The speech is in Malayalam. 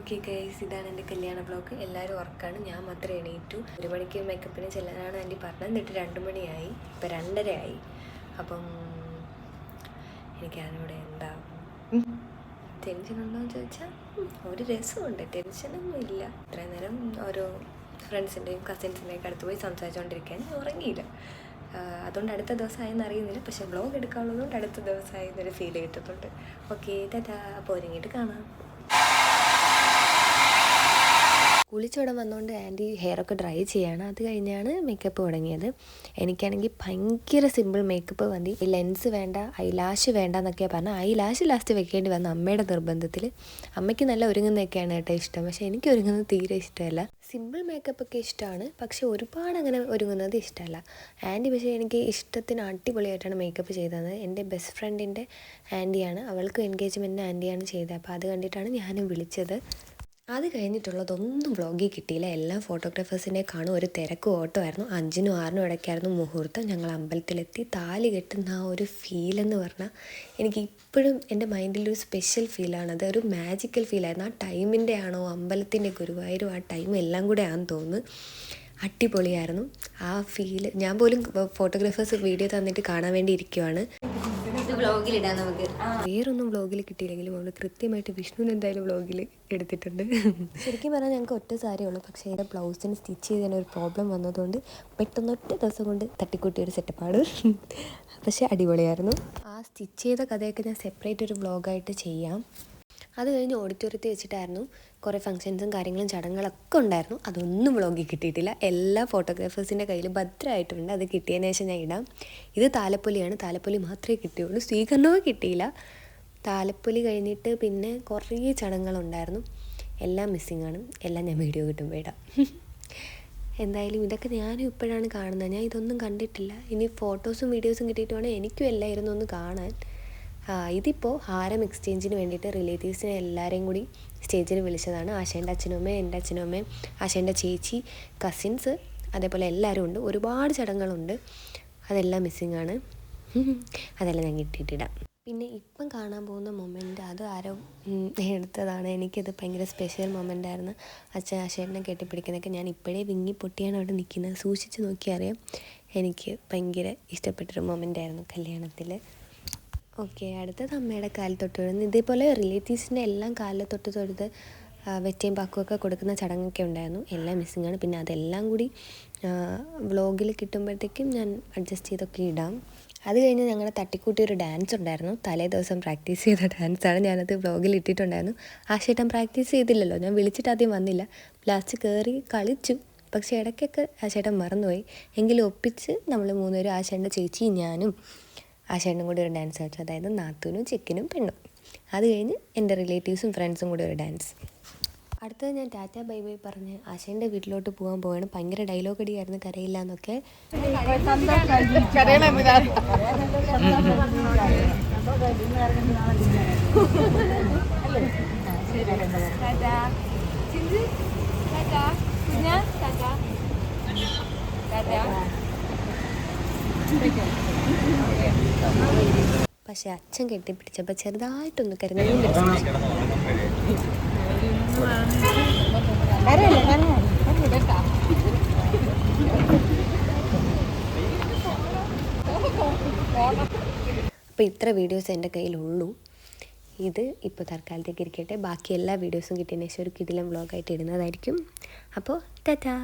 ഓക്കെ ഗൈസ്, ഇതാണ് എൻ്റെ കല്യാണ ബ്ലോഗ്. എല്ലാവരും ഉറക്കാണ്, ഞാൻ മാത്രമേ എണീറ്റു. 1 മണിക്ക് മേക്കപ്പിന് ചെല്ലാനാണ് ആൻറ്റി പറഞ്ഞത്. എന്നിട്ട് 2 മണിയായി, ഇപ്പം 2:30 ആയി. അപ്പം എനിക്കതിനോട് എന്താ ടെൻഷനുണ്ടോ എന്ന് ചോദിച്ചാൽ ഒരു രസമുണ്ട്, ടെൻഷനൊന്നും ഇല്ല. ഇത്രയും നേരം ഓരോ ഫ്രണ്ട്സിൻ്റെയും കസിൻസിൻ്റെയൊക്കെ അടുത്ത് പോയി സംസാരിച്ചുകൊണ്ടിരിക്കാൻ ഉറങ്ങിയില്ല. അതുകൊണ്ട് അടുത്ത ദിവസമായെന്ന് അറിയുന്നില്ല, പക്ഷേ ബ്ലോഗ് എടുക്കാനുള്ളതുകൊണ്ട് അടുത്ത ദിവസമായി എന്നൊരു ഫീൽ കിട്ടുന്നുണ്ട്. ഓക്കെ ടാറ്റാ, അപ്പോൾ ഒരുങ്ങിയിട്ട് കാണാം. കുളിച്ചോടെ വന്നുകൊണ്ട് ആൻറ്റി ഹെയറൊക്കെ ഡ്രൈ ചെയ്യാണ്. അത് കഴിഞ്ഞാണ് മേക്കപ്പ് തുടങ്ങിയത്. എനിക്കാണെങ്കിൽ ഭയങ്കര സിമ്പിൾ മേക്കപ്പ് മതി, ലെൻസ് വേണ്ട, ഐലാഷ് വേണ്ട എന്നൊക്കെയാണ് പറഞ്ഞാൽ ഐലാഷ് ലാസ്റ്റ് വെക്കേണ്ടി വന്നു അമ്മയുടെ നിർബന്ധത്തിൽ. അമ്മയ്ക്ക് നല്ല ഒരുങ്ങുന്നതൊക്കെയാണ് കേട്ടോ ഇഷ്ടം, പക്ഷേ എനിക്ക് ഒരുങ്ങുന്നത് തീരെ ഇഷ്ടമല്ല. സിമ്പിൾ മേക്കപ്പൊക്കെ ഇഷ്ടമാണ്, പക്ഷേ ഒരുപാട് അങ്ങനെ ഒരുങ്ങുന്നത് ഇഷ്ടമല്ല. ആൻറ്റി പക്ഷേ എനിക്ക് ഇഷ്ടത്തിന് അടിപൊളിയായിട്ടാണ് മേക്കപ്പ് ചെയ്തത്. എൻ്റെ ബെസ്റ്റ് ഫ്രണ്ടിൻ്റെ ആൻറ്റിയാണ്, അവൾക്ക് എൻഗേജ്മെൻറ്റിന് ആൻറ്റിയാണ് ചെയ്തത്. അപ്പോൾ അത് കണ്ടിട്ടാണ് ഞാനും വിളിച്ചത്. അത് കഴിഞ്ഞിട്ടുള്ളതൊന്നും വ്ളോഗിൽ കിട്ടിയില്ല. എല്ലാം ഫോട്ടോഗ്രാഫേഴ്സിനെ കാണും. ഒരു തിരക്ക് ഓട്ടമായിരുന്നു. 5-നും 6-നും ഇടയ്ക്കായിരുന്നു മുഹൂർത്തം. ഞങ്ങൾ അമ്പലത്തിലെത്തി. താലി കെട്ടുന്ന ആ ഒരു ഫീലെന്ന് പറഞ്ഞാൽ എനിക്ക് ഇപ്പോഴും എൻ്റെ മൈൻഡിലൊരു സ്പെഷ്യൽ ഫീലാണത്. ഒരു മാജിക്കൽ ഫീലായിരുന്നു. ആ ടൈമിൻ്റെ ആണോ അമ്പലത്തിൻ്റെ ഗുരുവായൂരും ആ ടൈം എല്ലാം കൂടെ ആണെന്ന് തോന്നുന്നു. അടിപൊളിയായിരുന്നു ആ ഫീല്. ഞാൻ പോലും ഫോട്ടോഗ്രാഫേഴ്സ് വീഡിയോ തന്നിട്ട് കാണാൻ വേണ്ടി ഇരിക്കുവാണ്. വ്ളോഗിലിടാം നമുക്ക്. വേറൊന്നും വ്ളോഗിൽ കിട്ടിയില്ലെങ്കിലും അവൾ കൃത്യമായിട്ട് വിഷ്ണുവിന് എന്തായാലും വ്ളോഗിൽ എടുത്തിട്ടുണ്ട്. ശരിക്കും പറഞ്ഞാൽ ഞങ്ങൾക്ക് ഒറ്റ സാരിയേ ഉള്ളൂ, പക്ഷേ എൻ്റെ ബ്ലൗസിന് സ്റ്റിച്ച് ചെയ്തതിന് ഒരു പ്രോബ്ലം വന്നതുകൊണ്ട് പെട്ടെന്ന് ഒറ്റ ദിവസം കൊണ്ട് തട്ടിക്കൂട്ടിയൊരു സെറ്റപ്പാണ്. പക്ഷേ അടിപൊളിയായിരുന്നു. ആ സ്റ്റിച്ച് ചെയ്ത കഥയൊക്കെ ഞാൻ സെപ്പറേറ്റ് ഒരു വ്ളോഗായിട്ട് ചെയ്യാം. അത് കഴിഞ്ഞ് ഓഡിറ്റോറിയത്തിൽ വെച്ചിട്ടായിരുന്നു കുറേ ഫങ്ഷൻസും കാര്യങ്ങളും ചടങ്ങുകളൊക്കെ ഉണ്ടായിരുന്നു. അതൊന്നും വ്ളോഗിൽ കിട്ടിയിട്ടില്ല. എല്ലാ ഫോട്ടോഗ്രാഫേഴ്സിൻ്റെ കയ്യിൽ ഭദ്രമായിട്ടുണ്ട്. അത് കിട്ടിയതിന് ശേഷം ഞാൻ ഇടാം. ഇത് താലപ്പൊലിയാണ്, താലപ്പൊലി മാത്രമേ കിട്ടിയുള്ളൂ, സ്വീകരണവും കിട്ടിയില്ല. താലപ്പൊലി കഴിഞ്ഞിട്ട് പിന്നെ കുറേ ചടങ്ങുകളുണ്ടായിരുന്നു. എല്ലാം മിസ്സിങ് ആണ്. എല്ലാം ഞാൻ വീഡിയോ കിട്ടുമ്പോൾ ഇടാം. എന്തായാലും ഇതൊക്കെ ഞാനും ഇപ്പോഴാണ് കാണുന്നത്, ഞാൻ ഇതൊന്നും കണ്ടിട്ടില്ല. ഇനി ഫോട്ടോസും വീഡിയോസും കിട്ടിയിട്ട് വേണം എനിക്കും എല്ലായിരുന്നു ഒന്ന് കാണാൻ. ഇതിപ്പോൾ ഹാരം എക്സ്ചേഞ്ചിന് വേണ്ടിയിട്ട് റിലേറ്റീവ്സിനെ എല്ലാവരെയും കൂടി സ്റ്റേജിൽ വിളിച്ചതാണ്. ആശേൻ്റെ അച്ഛനും അമ്മയും, എൻ്റെ അച്ഛനും അമ്മയും, ആശേൻ്റെ ചേച്ചി, കസിൻസ്, അതേപോലെ എല്ലാവരും ഉണ്ട്. ഒരുപാട് ചടങ്ങുകളുണ്ട്. അതെല്ലാം മിസ്സിങ് ആണ്. അതെല്ലാം ഞാൻ കിട്ടിയിട്ടിടാം. പിന്നെ ഇപ്പം കാണാൻ പോകുന്ന മൊമെൻറ്റ് അത് ആരോ എടുത്തതാണ്. എനിക്കത് ഭയങ്കര സ്പെഷ്യൽ മൊമെൻ്റായിരുന്നു. അച്ഛൻ ആശേനെ കെട്ടിപ്പിടിക്കുന്നതൊക്കെ ഞാൻ ഇപ്പോഴേ വിങ്ങി പൊട്ടിയാണ് അവിടെ നിൽക്കുന്നത്. സൂക്ഷിച്ച് നോക്കി അറിയാം. എനിക്ക് ഭയങ്കര ഇഷ്ടപ്പെട്ടൊരു മൊമെൻ്റായിരുന്നു കല്യാണത്തിൽ. ഓക്കെ, അടുത്തത് അമ്മയുടെ കാലിൽ തൊട്ട് തൊഴുന്നു. ഇതേപോലെ റിലേറ്റീവ്സിൻ്റെ എല്ലാം കാലിൽ തൊട്ട് തൊഴുത് വെറ്റയും പാക്കുമൊക്കെ കൊടുക്കുന്ന ചടങ്ങൊക്കെ ഉണ്ടായിരുന്നു. എല്ലാം മിസ്സിങ് ആണ്. പിന്നെ അതെല്ലാം കൂടി വ്ളോഗിൽ കിട്ടുമ്പോഴത്തേക്കും ഞാൻ അഡ്ജസ്റ്റ് ചെയ്തൊക്കെ ഇടാം. അത് കഴിഞ്ഞ് ഞങ്ങളുടെ തട്ടിക്കൂട്ടി ഒരു ഡാൻസ് ഉണ്ടായിരുന്നു. തലേ ദിവസം പ്രാക്ടീസ് ചെയ്ത ഡാൻസാണ്. ഞാനത് വ്ളോഗിൽ ഇട്ടിട്ടുണ്ടായിരുന്നു. ആശേട്ടൻ പ്രാക്ടീസ് ചെയ്തില്ലല്ലോ, ഞാൻ വിളിച്ചിട്ട് ആദ്യം വന്നില്ല. ലാസ്റ്റ് കയറി കളിച്ചു, പക്ഷേ ഇടയ്ക്കൊക്കെ ആശേട്ടൻ മറന്നുപോയി. എങ്കിലും ഒപ്പിച്ച് നമ്മൾ 3 പേരും, ആശേട്ടൻ്റെ ചേച്ചിയും ഞാനും ആശേട്ടനും കൂടി ഒരു ഡാൻസ് കളിച്ചു. അതായത് നാത്തൂനും ചെക്കനും പെണ്ണും. അത് കഴിഞ്ഞ് എൻ്റെ റിലേറ്റീവ്സും ഫ്രണ്ട്സും കൂടി ഒരു ഡാൻസ്. അടുത്തത് ഞാൻ ടാറ്റ ബൈ ബൈ പറഞ്ഞ് ആശേൻ്റെ വീട്ടിലോട്ട് പോകാൻ പോവാണ്. ഭയങ്കര ഡയലോഗ് അടിയായിരുന്നു, കരയില്ല എന്നൊക്കെ. പക്ഷെ അച്ഛൻ കെട്ടിപ്പിടിച്ചപ്പോൾ ചെറുതായിട്ടൊന്ന് കരഞ്ഞു. അപ്പോൾ ഇത്ര വീഡിയോസ് എൻ്റെ കയ്യിലുള്ളൂ. ഇത് ഇപ്പോൾ തൽക്കാലത്തേക്ക് ഇരിക്കട്ടെ. ബാക്കി എല്ലാ വീഡിയോസും കിട്ടിയതിന് ശേഷം ഒരു കിടിലം വ്ളോഗായിട്ട് ഇടുന്നതായിരിക്കും. അപ്പോൾ ടാറ്റാ.